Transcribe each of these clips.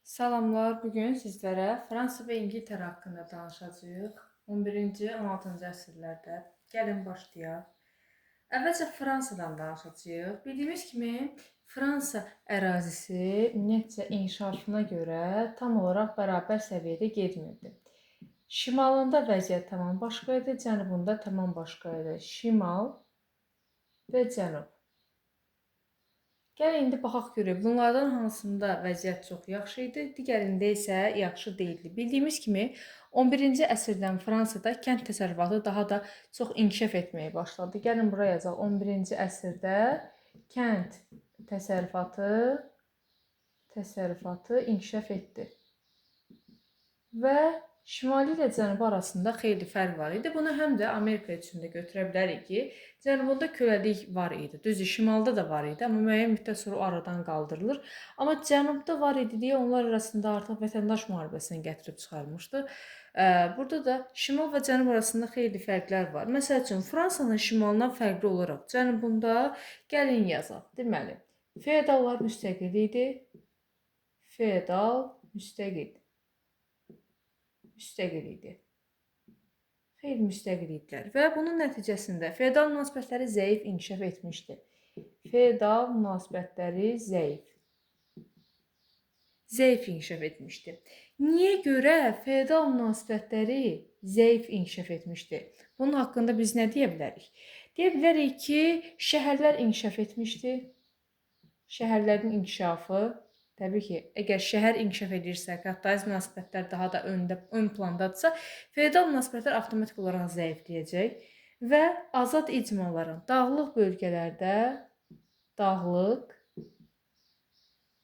Salamlar, bugün sizlərə Fransa və İngiltərə haqqında danışacağıq. 11-ci, 16-cı əsrlərdə. Gəlin başlayaq. Əvvəlcə Fransadan danışacağıq. Bildiyimiz kimi, Fransa ərazisi ümumiyyətcə inkişafına görə tam olaraq bərabər səviyyədə getmirdi. Şimalında vəziyyət tamam başqa idi, cənubunda tamam başqa idi. Şimal və cənub. Gəlin indi baxaq görək, bunlardan hansında vəziyyət çox yaxşı idi, digərində isə yaxşı deyildi. Bildiyimiz kimi 11-ci əsrdən Fransada kənd təsərrüfatı daha da çox inkişaf etməyə başladı. Gəlin buraya yazaq. 11-ci əsrdə kənd təsərrüfatı inkişaf etdi. Və şimali ilə cənubi arasında xeyli fərq var idi. Bunu həm də Amerika üçün də götürə bilərik ki, cənubunda köləlik var idi. Düzdür, şimalda da var idi, amma müəyyən müddət sonra o aradan qaldırılır. Amma cənubda var idi deyə onlar arasında artıq vətəndaş müharibəsini gətirib çıxarmışdı. Burada da şimal və cənub arasında xeyli fərqlər var. Məsəl üçün, Fransanın şimalından fərqli olaraq cənubunda gəlin yazaq. Deməli, feodallar müstəqil idi. Feodal müstəqil idi. Xeyli müstəqil idilər və bunun nəticəsində feodal münasibətləri zəif inkişaf etmişdi. Feodal münasibətləri zəif inkişaf etmişdi. Niyə görə feodal münasibətləri zəif inkişaf etmişdi? Bunun haqqında biz nə deyə bilərik? Deyə bilərik ki, şəhərlər inkişaf etmişdi. Şəhərlərin inkişafı, təbii ki, əgər şəhər inkişaf edirsə, kapitalizm münasibətlər daha da ön plandadırsa, feodal münasibətlər avtomatik olaraq zəifləyəcək və azad icmaların dağlıq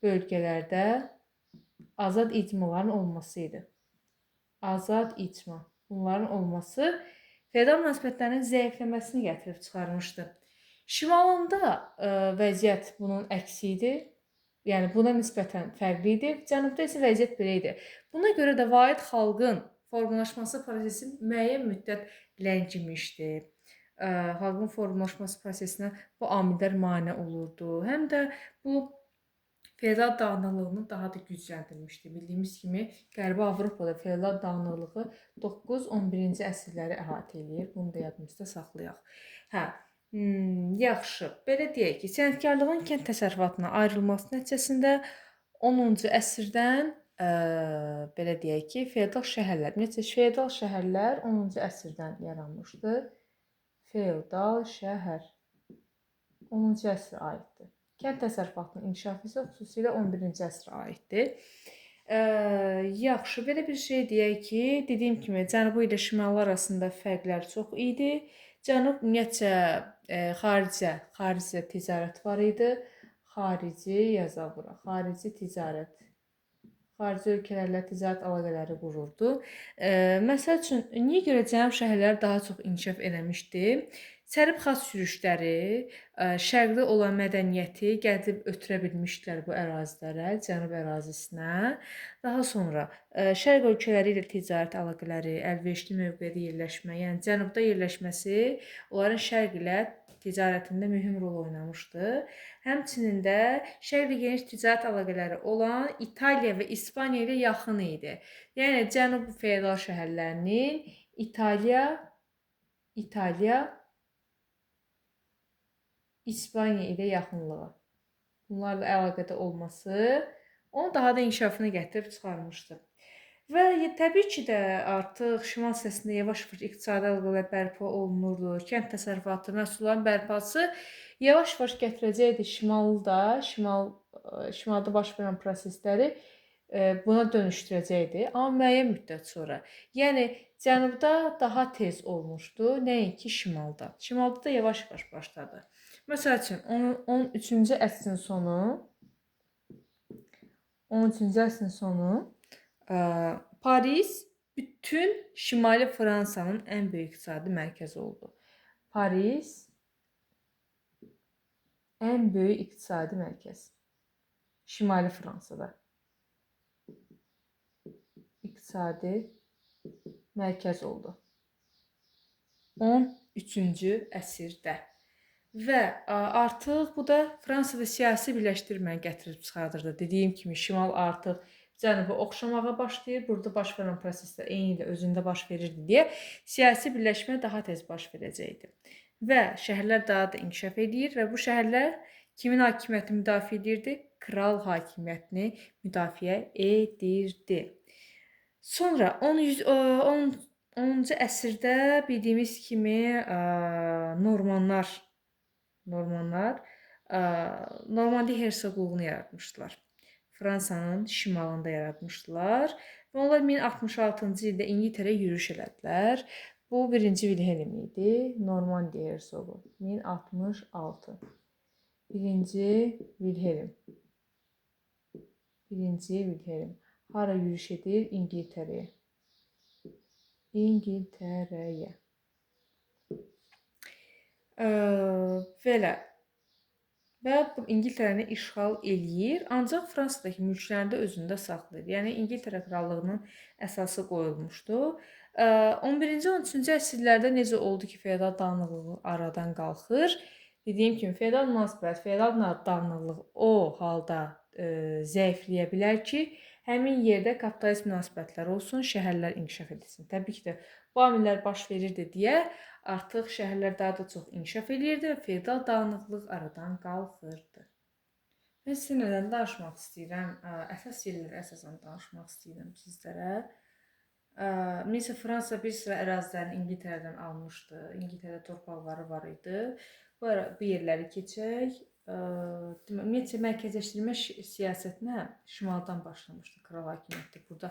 bölgələrdə azad icmaların olması idi. Azad icma. Bunların olması feodal münasibətlərin zəifləməsini gətirib çıxarmışdı. Şimalında vəziyyət bunun əksi idi. Yəni, buna nisbətən fərqli idi. Cənubda isə vəziyyət belə idi. Buna görə də vahid xalqın formalaşması prosesi müəyyən müddət ləngimişdi. Xalqın formalaşması prosesinə bu amillər mane olurdu. Həm də bu feodal dağınıqlığını daha da gücləndirmişdi. Bildiyimiz kimi, Qərbi Avropada feodal dağınıqlığı 9-11-ci əsrləri əhatə edir. Bunu da yadımızda saxlayaq. Yaxşı. Belə deyək ki, sənətkarlığın kənd təsərrüfatına ayrılması nəticəsində 10-cu əsrdən belə deyək ki, feodal şəhərlər 10-cu əsrdən yaranmışdı. Feodal şəhər 10-cu əsrə aiddir. Kənd təsərrüfatının inkişafı isə xüsusilə 11-ci əsrə aiddir. Yaxşı, belə bir şey deyək ki, dediyim kimi, cənubu ilə şimalı arasında fərqlər çox idi. Cənub ümumiyyətcə xaricə ticarət var idi. Xarici yazaq bura. Xarici ticarət. Xarici ölkələrlə ticarət əlaqələri qururdu. Məsəl üçün, niyə görə cənub şəhərləri daha çox inkişaf eləmişdi? Çərib xas sürüşləri, şərqdə olan mədəniyyəti gəlib ötürə bilmişdilər bu ərazilərə, cənub ərazisinə. Daha sonra şərq ölkələri ilə ticarət əlaqələri, əlverişli mövqedə yerləşmə, yəni cənubda yerləşməsi onların şərq ilə ticarətində mühüm rol oynamışdı. Həmçinin də şərqlə geniş ticarət əlaqələri olan İtaliya və İspaniya ilə yaxın idi. Yəni cənub feodal şəhərlərinin İspaniya ilə yaxınlığı, bunlarla əlaqədə olması onu daha da inkişafına gətirib çıxarmışdı. Və təbii ki də artıq şimal hissəsində yavaş-yavaş iqtisadi əlaqələr bərpa olunurdu. Kənd təsərrüfatı məhsulların bərpası yavaş-yavaş gətirəcəkdi şimalda baş verən prosesləri buna dönüşdürəcəkdi. Amma müəyyən müddət sonra. Yəni, cənubda daha tez olmuşdu, nəinki şimalda. Şimalda da yavaş-yavaş başladı. Məsəl üçün, 13-cü əsrin sonu Paris bütün Şimali Fransanın ən böyük iqtisadi mərkəzi oldu. Paris ən böyük iqtisadi mərkəz. Şimali Fransada. İqtisadi mərkəz oldu. 13-cü əsrdə. Və artıq bu da Fransada siyasi birləşdirməni gətirib çıxardırdı. Dediyim kimi, şimal artıq cənubu oxşamağa başlayır. Burada baş verən proseslər eyni də özündə baş verirdi deyə siyasi birləşmə daha tez baş verəcəkdi. Və şəhərlər daha da inkişaf edir və bu şəhərlər kimin hakimiyyətini müdafiə edirdi? Kral hakimiyyətini müdafiə edirdi. Sonra 10-cu əsrdə bildiyimiz kimi Normanlar Normandiya hersoqluğunu yaratmışdılar. Fransanın şimalında yaratmışdılar və onlar 1066-cı ildə İngiltərəyə yürüş elədilər. Bu 1-ci Vilhelm idi. Normandiya hersoqu 1066. 1-ci Vilhelm. 1-ci Vilhelm hara yürüş edir? İngiltərəyə. Belə. Və İngiltərəni işğal eləyir, ancaq Fransadakı mülklərini də özündə saxlayır. Yəni İngiltərə krallığının əsası qoyulmuşdu. 11-ci 13-cü əsrlərdə necə oldu ki, feodal dağınıqlığı aradan qalxır? Dediyim kimi feodal münasibət, feodal dağınıqlıq o halda zəifləyə bilər ki, həmin yerdə kapitalist münasibətlər olsun, şəhərlər inkişaf edilsin. Təbii ki də bu amillər baş verirdi deyə artıq şəhərlər daha da çox inkişaf edirdi və feodal dağınıqlıq aradan qalxırdı. Mən sizə nədən danışmaq istəyirəm? Əsas yerləri əsasən danışmaq istəyirəm sizlərə. Məsələn, Fransa bir sıra ərazilərini İngiltərədən almışdı. İngiltərədə torpaqları var idi. Bu yerləri keçək. Ümumiyyətcə mərkəzləşdirmə siyasətinə şimaldan başlamışdı kral hakimiyyəti. Burada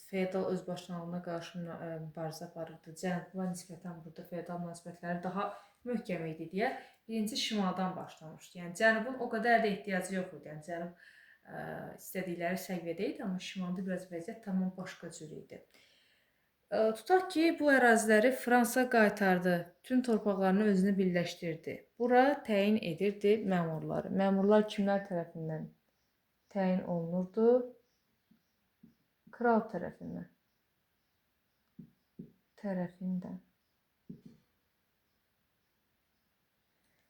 feodal özbaşınalığına qarşı mübarizə aparırdı. Cənuba nisbətən burada feodal münasibətləri daha möhkəm idi deyə birinci şimaldan başlamışdı. Yəni cənubun o qədər də ehtiyacı yox idi. Yəni cənub istədikləri səviyyədə idi, amma şimalda biraz vəziyyət tamam başqa cür idi. Tutaq ki, bu əraziləri Fransa qaytardı. Bütün torpaqlarını özünə birləşdirdi. Bura təyin edirdi məmurları. Məmurlar kimlər tərəfindən təyin olunurdu? Kral tərəfindən.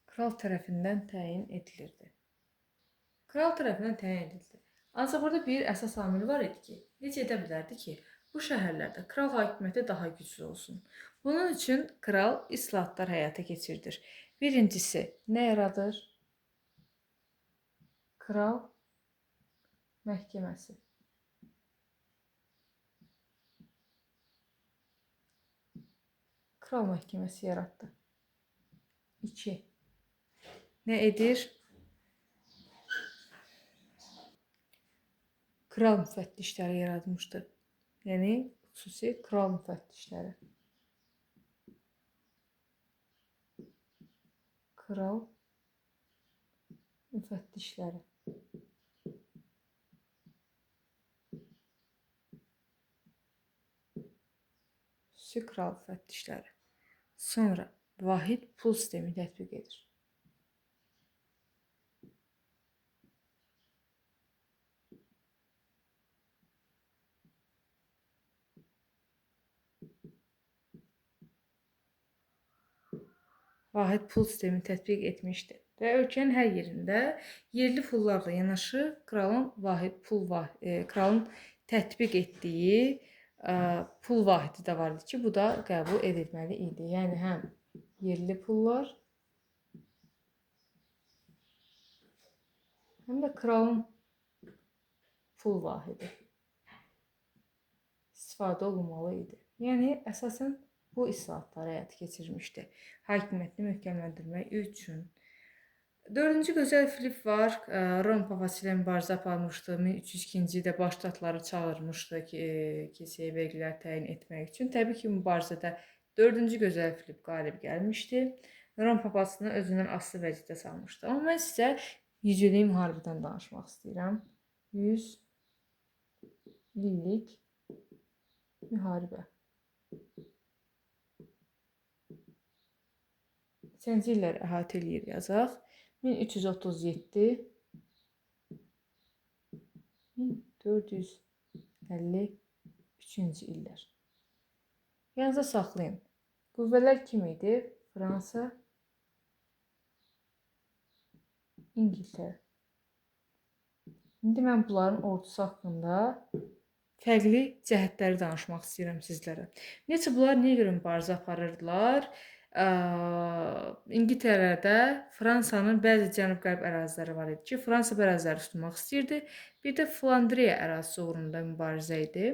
Kral tərəfindən təyin edilirdi. Ancaq burada bir əsas amil var idi ki, necə edə bilərdi ki, bu şəhərlərdə kral hakimiyyəti daha güclü olsun. Bunun üçün kral islahatlar həyata keçirdir. Birincisi, nə yaradır? Kral məhkəməsi. Kral məhkəməsi yaratdı. 2. Nə edir? Kral müfəttişləri yaratmışdı. Yəni, xüsusi kral müfəttişləri. Kral müfəttişləri. Xüsusi kral müfəttişləri. Sonra vahid pul sistemi tətbiq edir. Vahid pul sistemi tətbiq etmişdi və ölkənin hər yerində yerli pullarla yanaşı kralın tətbiq etdiyi pul vahidi də var idi ki, bu da qəbul edilməli idi. Yəni həm yerli pullar, həm də kralın pul vahidi istifadə olunmalı idi. Yəni əsasən bu islahatları həyata keçirmişdi. Hakimiyyətini möhkəmləndirmək üçün. 4-cü gözəl Filip var. Rom papası ilə mübarizə aparmışdı. 1302-ci ildə baş tatları çağırmışdı ki, kilsəyə vergilər təyin etmək üçün. Təbii ki, mübarizədə 4-cü gözəl Filip qalib gəlmişdi. Rom papasını özündən asılı vəziyyətdə salmışdı. Amma mən sizə 100 illik müharibədən danışmaq istəyirəm. 100 illik müharibə. Neçənci illəri əhatə eləyir yazaq. 1337 1453-cü illər. Yanınıza saxlayın. Qüvvələr kim idi? Fransa, İngiltərə. İndi mən bunların ordusu haqqında fərqli cəhətləri danışmaq istəyirəm sizlərə. Ümumiyyətcə bunlar niyə görə mübarizə aparırdılar? İngiltərədə Fransanın bəzi cənub-qərb əraziləri var idi ki, Fransa bu əraziləri tutmaq istəyirdi. Bir də Flandriya ərazisi uğrunda mübarizə idi.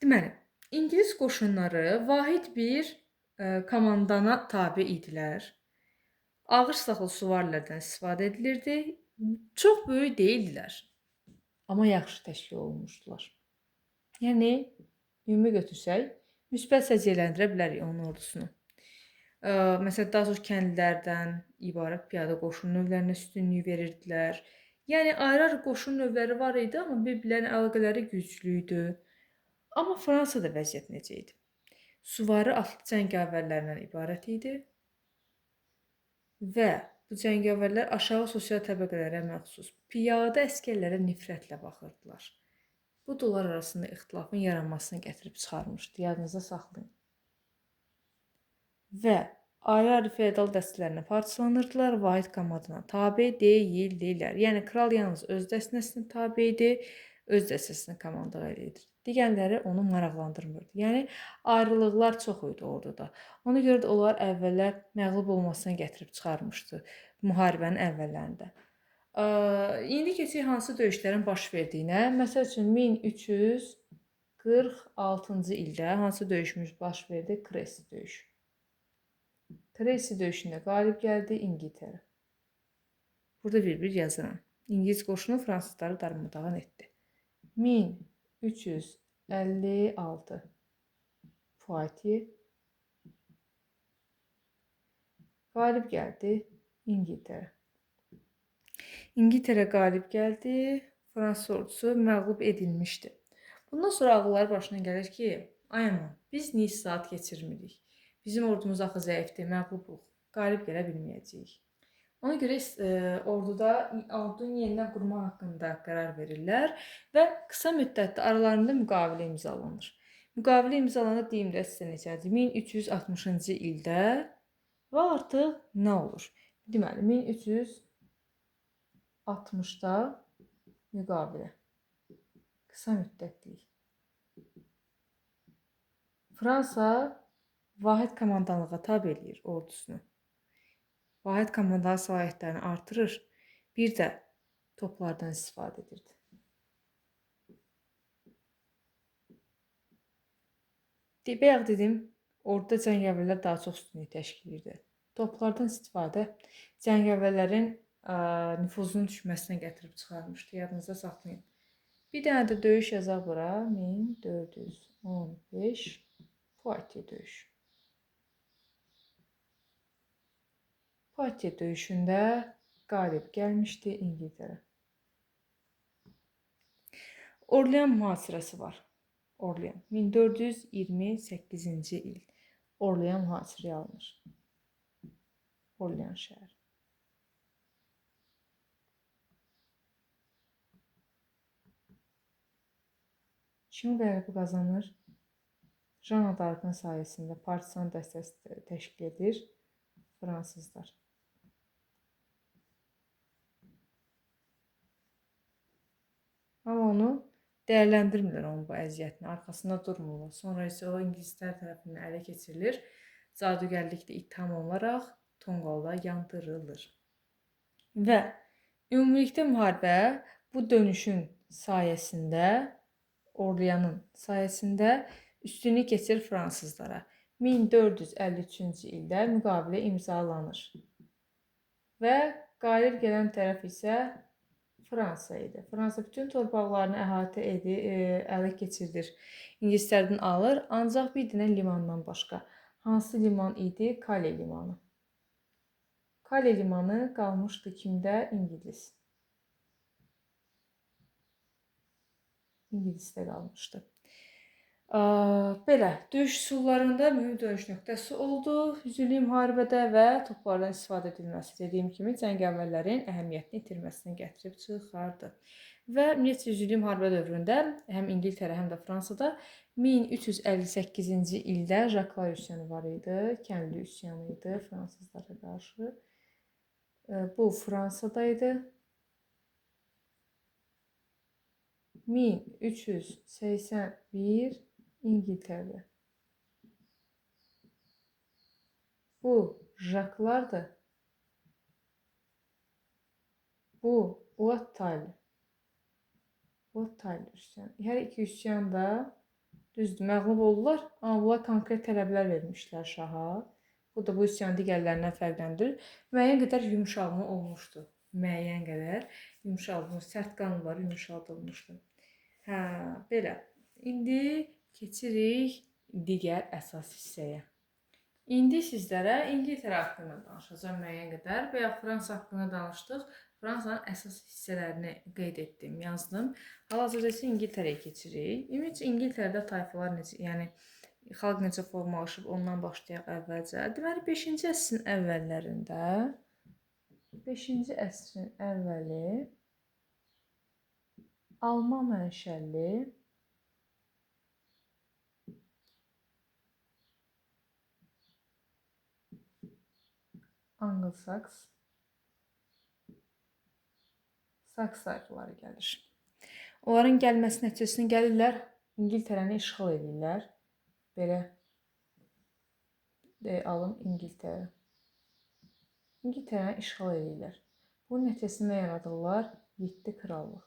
Deməli, İngilis qoşunları vahid bir komandana tabe idilər. Ağır silahlı süvarilərdən istifadə edilirdi. Çox böyük deyildilər, amma yaxşı təşkil olunmuşdular. Yəni, ümumi götürsək, müsbət səciyyələndirə bilərik onun ordusunu. Məsələn, daha çox kəndlilərdən ibarət piyada qoşun növlərinə üstünlük verirdilər. Yəni, ayrı-ayrı qoşun növləri var idi, amma bir-birlərinin əlaqələri güclü idi. Amma Fransada vəziyyət necə idi? Süvari atlı cəngavərlərdən ibarət idi və bu cəngavərlər aşağı sosial təbəqələrə məxsus piyada əsgərlərə nifrətlə baxırdılar. Bu da onlar arasında ixtilafın yaranmasını gətirib çıxarmışdı. Yadınızda saxlayın. Və ayrı-ayrı feodal dəstələrinə parçalanırdılar, vahid komandana tabe deyildilər. Yəni, kral yalnız öz dəstəsinə tabe idi, öz dəstəsinə komandalıq edirdi. Digərləri onu maraqlandırmırdı. Yəni, ayrılıqlar çox idi orada. Ona görə də onlar əvvəllər məğlub olmasına gətirib çıxarmışdı müharibənin əvvəllərində. İndi keçək hansı döyüşlərin baş verdiyinə. Məsəl üçün 1346-cı ildə hansı döyüşümüz baş verdi? Kresi döyüşü. Kresi döyüşündə qalib gəldi İngiltərə. Burada bir-bir yazıram. İngilis qoşunu fransızları darmadağın etdi. 1356 Poitiers qalib gəldi İngiltərə. İngiltərə qalib gəldi, Fransız ordusu məğlub edilmişdi. Bundan sonra ağılları başına gəlir ki, ay aman, biz niyə saat keçirmirik? Bizim ordumuz axı zəifdir, məğlubuq, qalib gələ bilməyəcəyik. Ona görə ordunu yenidən qurmaq haqqında qərar verirlər və qısa müddətdə aralarında müqavilə imzalanır. Müqavilə imzalanır, deyim də sizə necədir? 1360-cı ildə və artıq nə olur? Deməli, 1360-da müqavilə. Qısa müddətlik. Fransa vahid komandanlığa tabe edir ordusunu. Vahid komandanlıq səlahiyyətlərini artırır. Bir də toplardan istifadə edirdi. Bayaq dedim, orduda cəngavərlər daha çox üstünlük təşkil edirdi. Toplardan istifadə cəngavərlərin nüfuzunun düşməsinə gətirib çıxarmışdı. Yadınızda saxlayın. Bir dənə də döyüş yazaq bura. 1415 Poitiers döyüşü. Poitiers döyüşündə qalib gəlmişdi İngiltərə. Orlean mühasirəsi var. Orlean. 1428-ci il Orlean mühasirəyə alınır. Orlean şəhəri. Kim qələbə qazanır? Jeanne d'Arc'ın sayəsində partisan dəstəsi təşkil edir fransızlar. Amma onu dəyərləndirmirlər onun bu əziyyətini, arxasında durmurlar. Sonra isə o ingilislər tərəfindən ələ keçirilir. Cadugərlikdə ittiham olunaraq tonqalda yandırılır. Və ümumilikdə müharibə bu dönüşün sayəsində, Orleanın sayəsində üstünlük keçir fransızlara. 1453-cü ildə müqavilə imzalanır. Və qalib gələn tərəf isə Fransa idi. Fransa bütün torpaqlarını əhatə ələ keçirdir. İngilislərdən alır, ancaq bir dənə limandan başqa. Hansı liman idi? Calais limanı. Calais limanı qalmışdı kimdə? İngilisdə qalmışdı. Belə, döyüş üsullarında mühüm döyüş nöqtəsi oldu. Yüzillik müharibədə və toplardan istifadə edilməsi, dediyim kimi, cəngavərlərin əhəmiyyətini itirməsinə gətirib çıxardı. Və ümumiyyətlə, yüzillik müharibə dövründə həm İngiltərə, həm də Fransada 1358-ci ildə Jaklar üsyanı var idi. Kəndli üsyanı idi fransızlara qarşı. Bu Fransada idi. 1381 İngiltərədə. Bu Jaklardır. Bu Wat Tyler. Wat Tyler üsyan. Hər iki üsyan da düzdür, məğlub oldular, amma bunlar konkret tələblər vermişlər şaha. Bu da bu üsyanı digərlərindən fərqləndirir. Müəyyən qədər yumşalma olmuşdu. Müəyyən qədər yumşalma, sərt qanunları yumşaldılmışdı. Hə, belə. İndi keçirik digər əsas hissəyə. İndi sizlərə İngiltərə haqqında danışacağım müəyyən qədər. Bayaq Fransa haqqında danışdıq. Fransanın əsas hissələrini qeyd etdim, yazdım. Hal-hazırda isə İngiltərəyə keçirik. Ümumiyyətcə İngiltərədə tayfalar necə, yəni xalq necə formalaşıb, ondan başlayaq əvvəlcə. Deməli 5-ci əsrin əvvəllərində 5-ci əsrin əvvəli Alman mənşəli Anglo-Saks tayfaları gəlir. Onların gəlməsi nəticəsində gəlirlər, İngiltərəni işğal edirlər. Belə alın İngiltərə. İngiltərəni işğal edirlər. Bunun nəticəsində yaradırlar 7 krallıq.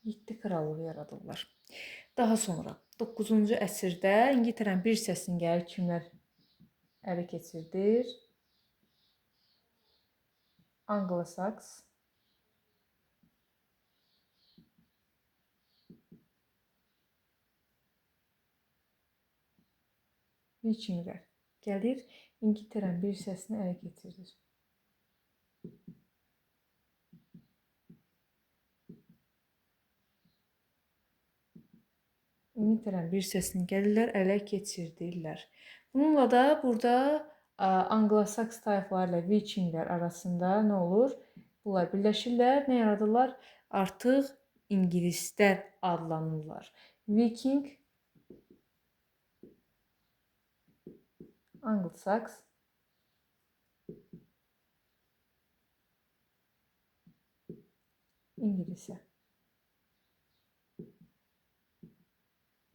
7 krallıq yaradırlar. Daha sonra 9-cu əsrdə İngiltərənin bir hissəsini gəlir kimlər ələ keçirdir? Anglo-Saks Vikinglər gəlir, İngiltərənin bir hissəsini ələ keçirir. İngiltərənin bir hissəsini gəlirlər, ələ keçirdirlər. Bununla da burada Anglo-Saks tayfaları ilə Vikinglər arasında nə olur? Bunlar birləşirlər, nə yaradırlar? Artıq İngilislər adlanırlar. Viking, Anglo-Saks, İngilislər.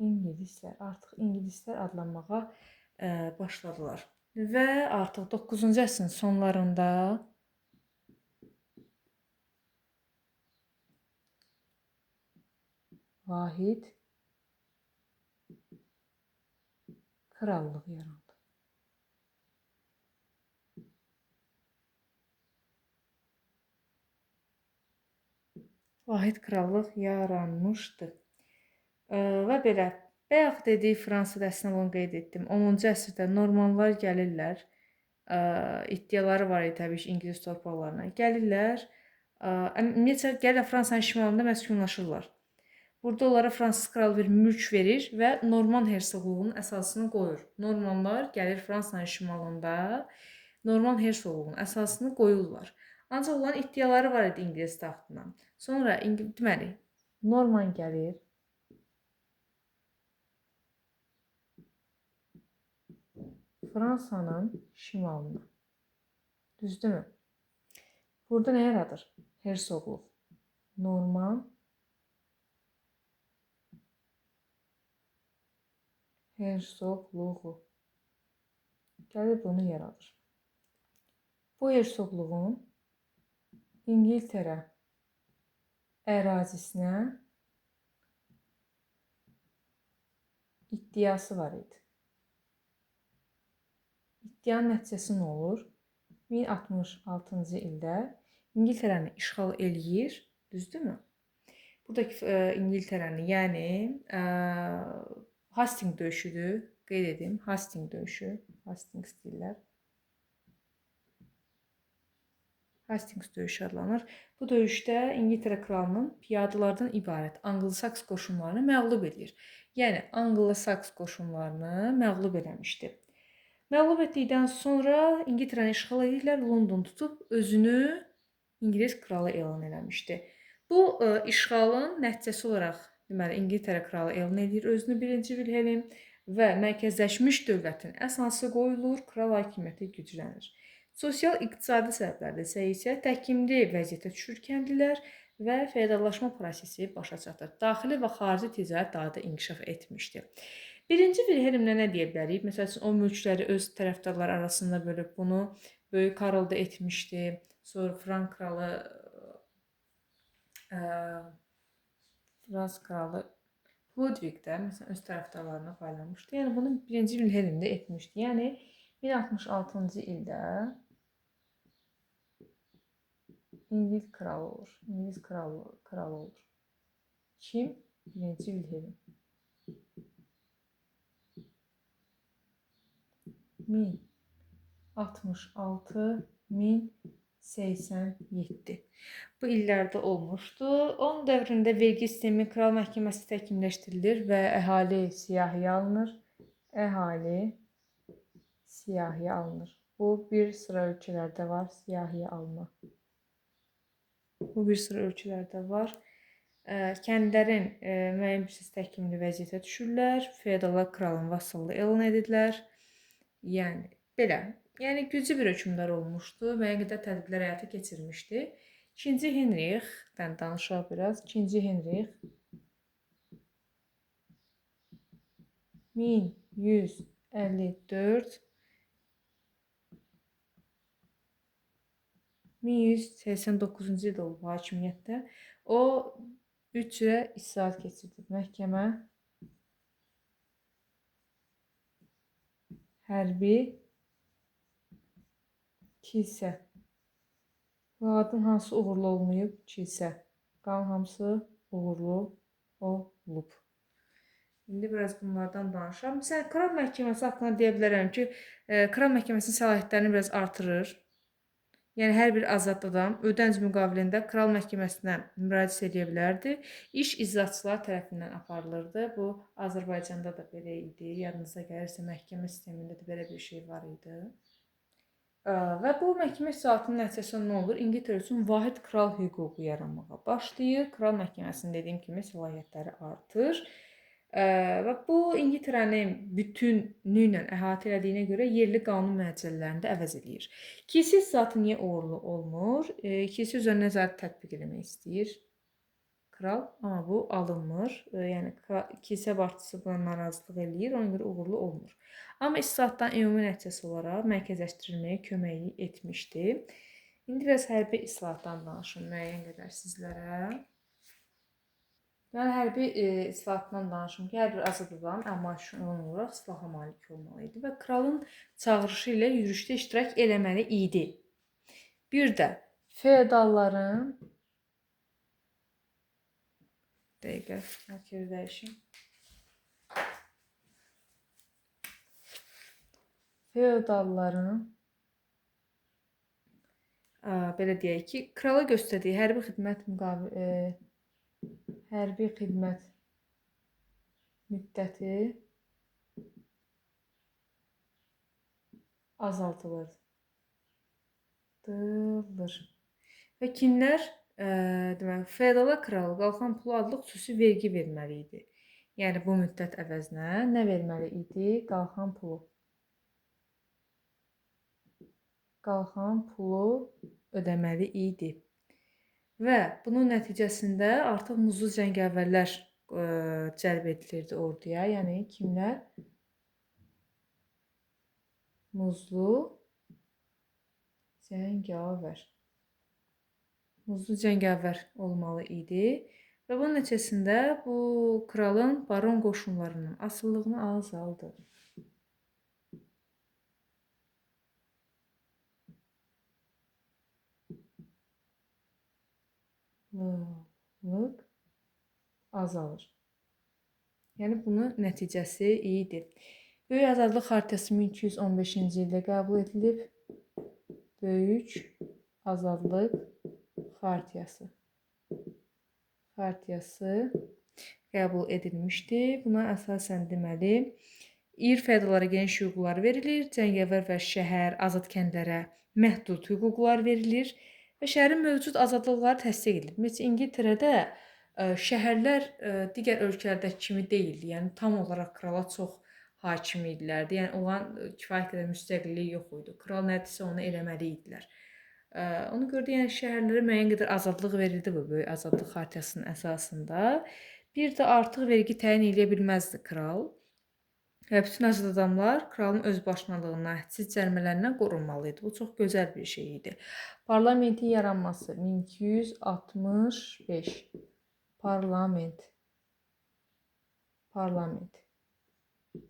İngilislər, artıq İngilislər adlanmağa başladılar. Və artıq 9-cu əsrin sonlarında vahid krallıq yarandı. Vahid krallıq yaranmışdı. Və belə, bayaq dediyi Fransada əslində bunu qeyd etdim. 10-cu əsrdə Normanlar gəlirlər. İddiaları var idi təbii ki, İngilis torpaqlarına. Gəlirlər. Ümumiyyətlə gəlirlər Fransanın şimalında məskunlaşırlar. Burada onlara Fransız kralı bir mülk verir və Norman hersoqluğunun əsasını qoyur. Normanlar gəlir Fransanın şimalında Norman hersoqluğunun əsasını qoyurlar. Ancaq onların iddiaları var idi İngilis taxtına. Sonra deməli Norman gəlir. Fransanın şimalına. Düzdürmü? Burada nə yaradır? Hersoqluq. Norman hersoqluğu. Gəlir bunu yaradır. Bu hersoqluğun İngiltərə ərazisinə iddiası var idi. İddianın nəticəsi nə olur? 1066-cı ildə İngiltərəni işğal eləyir, düzdürmü? Buradakı İngiltərəni, yəni Hastings döyüşüdür, qeyd edim, Hastings döyüşü, Hastings deyirlər. Hastings döyüşü adlanır. Bu döyüşdə İngiltərə kralının piyadalardan ibarət Anglo-Saks qoşunlarını məğlub edir. Yəni Anglo-Saks qoşunlarını məğlub eləmişdi. Məğlub etdikdən sonra İngiltərəni işğal edirlər, London tutub özünü İngilis kralı elan eləmişdi. Bu işğalın nəticəsi olaraq deməli İngiltərə kralı elan edir özünü 1-ci Vilhelm və mərkəzləşmiş dövlətin əsası qoyulur, kral hakimiyyəti güclənir. Sosial-iqtisadi səbəblərdə isə təhkimli vəziyyətə düşür kəndlilər və feodallaşma prosesi başa çatır. Daxili və xarici ticarət daha da inkişaf etmişdi. Birinci Vilhelmlə nə deyə bilərik? Məsəl üçün, o mülkləri öz tərəfdarları arasında bölüb bunu Böyük Karl da etmişdi. Sonra Frans kralı Ludwig də məsələn öz tərəfdarlarına paylamışdı. Yəni bunu birinci Vilhelm də etmişdi. Yəni 1066-cı ildə İngiliz kralı olur. İngiliz kralı olur. Kim? Birinci Vilhelm. 1066 1087. Bu illərdə olmuşdu. Onun dövründə vergi sistemi, kral məhkəməsi təkmilləşdirilir və əhali siyahıya alınır. Əhali siyahıya alınır. Bu bir sıra ölkələrdə var, siyahıya alma. Bu bir sıra ölkələrdə var. Kəndlərin müəyyən bir təhkimli vəziyyətə düşürlər. Feodallar kralın vasallığı elan edirlər. Yəni belə. Yəni güclü bir hökmdar olmuşdu. Müəyyən qədər tədbirlər həyata keçirmişdi. 2-ci Henrixdən danışaq biraz. 2-ci Henrix 1154 1189-cu ildə olub hakimiyyətdə. O 3 ilə islahat keçirdi. Məhkəmə, hərbi, kilsə. Qadın hansı uğurlu olmayıb? Kilsə. Qalan hamısı uğurlu olub. İndi biraz bunlardan danışaq. Məsələn, kral məhkəməsi haqqında deyə bilərəm ki, kral məhkəməsinin səlahiyyətlərini biraz artırır. Yəni hər bir azad adam ödənc müqabilində kral məhkəməsinə müraciət edə bilərdi. İş icraçılar tərəfindən aparılırdı. Bu Azərbaycanda da belə idi. Yadınıza gəlirsə məhkəmə sistemində də belə bir şey var idi. Və bu məhkəmə islahatının nəticəsində nə olur? İngiltərə üçün vahid kral hüququ yaranmağa başlayır. Kral məhkəməsinin dediyim kimi səlahiyyətləri artır. Və bu İngiltərəni bütünlüklə əhatə etdiyinə görə yerli qanun məcəllələrini də əvəz edir. Kilsə islahatı niyə uğurlu olmur? Kilsə üzrə nəzarət tətbiq etmək istəyir kral, amma bu alınmır. Yəni kilsə başçısı buna narazılıq eləyir, ona görə uğurlu olmur. Amma islahatdan ümumi nəticəsi olaraq mərkəzləşdirilməyə kömək etmişdi. İndi biraz hərbi islahatdan danışım müəyyən qədər sizlərə. Yəni hərbi islahatdan danışım ki, hər bir azad adam əməlşun olaraq silaha malik olmalı idi və kralın çağırışı ilə yürüşdə iştirak eləməli idi. Bir də feodalların dəqiqə, mərkəzi dəyişim. Feodalların belə deyək ki, krala göstərdiyi hərbi xidmət müddəti azaldılır. Və kimlər? Deməli, feodala kralı qalxan pulu adlı xüsusi vergi verməli idi. Yəni bu müddət əvəzinə nə verməli idi? Qalxan pulu ödəməli idi. Və bunun nəticəsində artıq muzlu cəngavərlər cəlb edilirdi orduya. Yəni kimlər? Muzlu cəngavər olmalı idi. Və bunun nəticəsində bu kralın baron qoşunlarının asıllığını azaldır. Azalır. Yəni bunun nəticəsi idi. Böyük Azadlıq Xaritəsi 1215-ci ildə qəbul edilib. Böyük Azadlıq Xaritəsi qəbul edilmişdi. Buna əsasən deməli, İr feodallara geniş hüquqlar verilir, cəngavər və şəhər, azad kəndlərə məhdud hüquqlar verilir və şəhərin mövcud azadlıqları təsdiq edilir. Məsələn, İngiltərədə şəhərlər digər ölkələrdəki kimi deyildi. Yəni tam olaraq krala çox hakimi idilər. Yəni onların kifayət qədər müstəqilliyi yox idi. Kral nə desə onu eləməli idilər. Ona görə də yəni şəhərlərə müəyyən qədər azadlıq verildi bu böyük azadlıq xaritəsinin əsasında. Bir də artıq vergi təyin edə bilməzdi kral. Və bütün azad adamlar kralın özbaşınalığından, hədsiz cərimələrindən qorunmalı idi. Bu çox gözəl bir şey idi. Parlamentin yaranması 1265. Parlament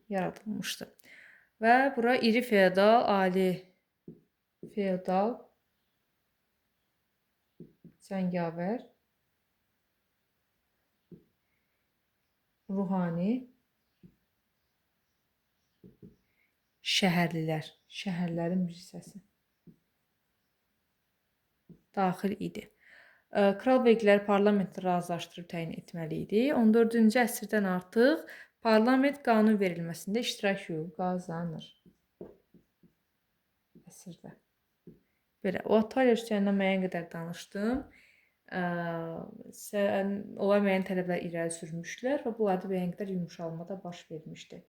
yaradılmışdı. Və bura iri feodal, ali feodal, cəngavər, ruhani, şəhərlilər, şəhərlərin bir hissəsi daxil idi. Kral vergiləri parlamentlə razılaşdırıb təyin etməli idi. 14-cü əsrdən artıq parlament qanun verilməsində iştirak hüququ qazanır. Əsrdə. Belə, o Otaliya üstündən müəyyən qədər danışdım. Onlar müəyyən tələblər irəli sürmüşdülər və bunlarda müəyyən qədər yumşalma da baş vermişdi.